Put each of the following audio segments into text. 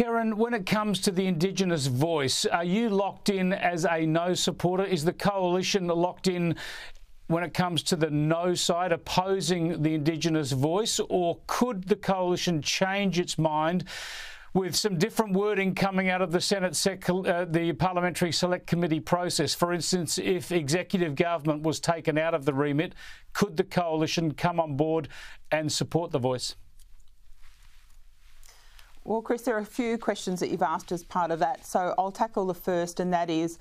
Kerrynne, when it comes to the Indigenous voice, are you locked in as a no supporter? Is the coalition locked in when it comes to the no side, opposing the Indigenous voice, or could the coalition change its mind with some different wording coming out of the the Parliamentary Select Committee process? For instance, if executive government was taken out of the remit, could the coalition come on board and support the voice? Well, Chris, there are a few questions that you've asked as part of that. So I'll tackle the first, and that is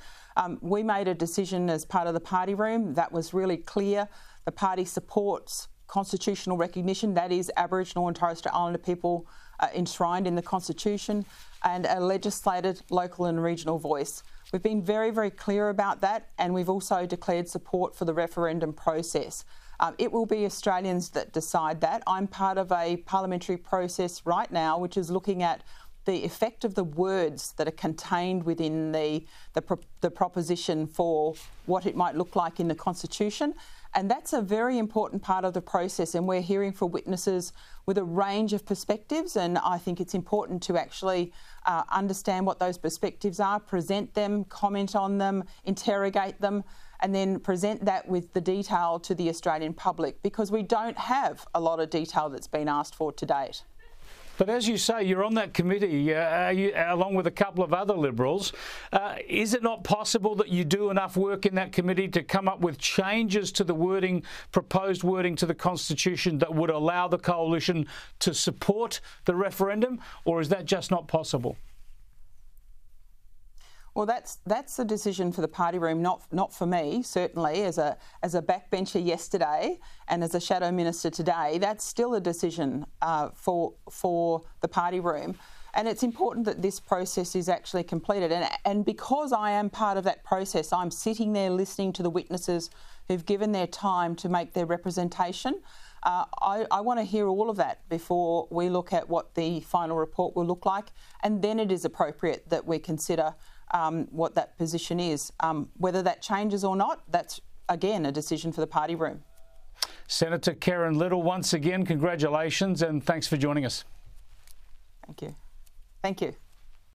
we made a decision as part of the party room that was really clear. The party supports constitutional recognition, that is Aboriginal and Torres Strait Islander people enshrined in the Constitution, and a legislated local and regional voice. We've been very, very clear about that, and we've also declared support for the referendum process. It will be Australians that decide that. I'm part of a parliamentary process right now which is looking at the effect of the words that are contained within the proposition for what it might look like in the Constitution. And that's a very important part of the process, and we're hearing from witnesses with a range of perspectives, and I think it's important to actually understand what those perspectives are, present them, comment on them, interrogate them, and then present that with the detail to the Australian public, because we don't have a lot of detail that's been asked for to date. But as you say, you're on that committee along with a couple of other Liberals. Is it not possible that you do enough work in that committee to come up with changes to the wording, proposed wording to the Constitution that would allow the coalition to support the referendum, or is that just not possible? Well, that's a decision for the party room, not for me. Certainly, as a backbencher yesterday and as a shadow minister today, that's still a decision for the party room. And it's important that this process is actually completed. And because I am part of that process, I'm sitting there listening to the witnesses who've given their time to make their representation. I want to hear all of that before we look at what the final report will look like, and then it is appropriate that we consider what that position is. Whether that changes or not, that's, again, a decision for the party room. Senator Kerrynne Liddle, once again, congratulations and thanks for joining us. Thank you. Thank you.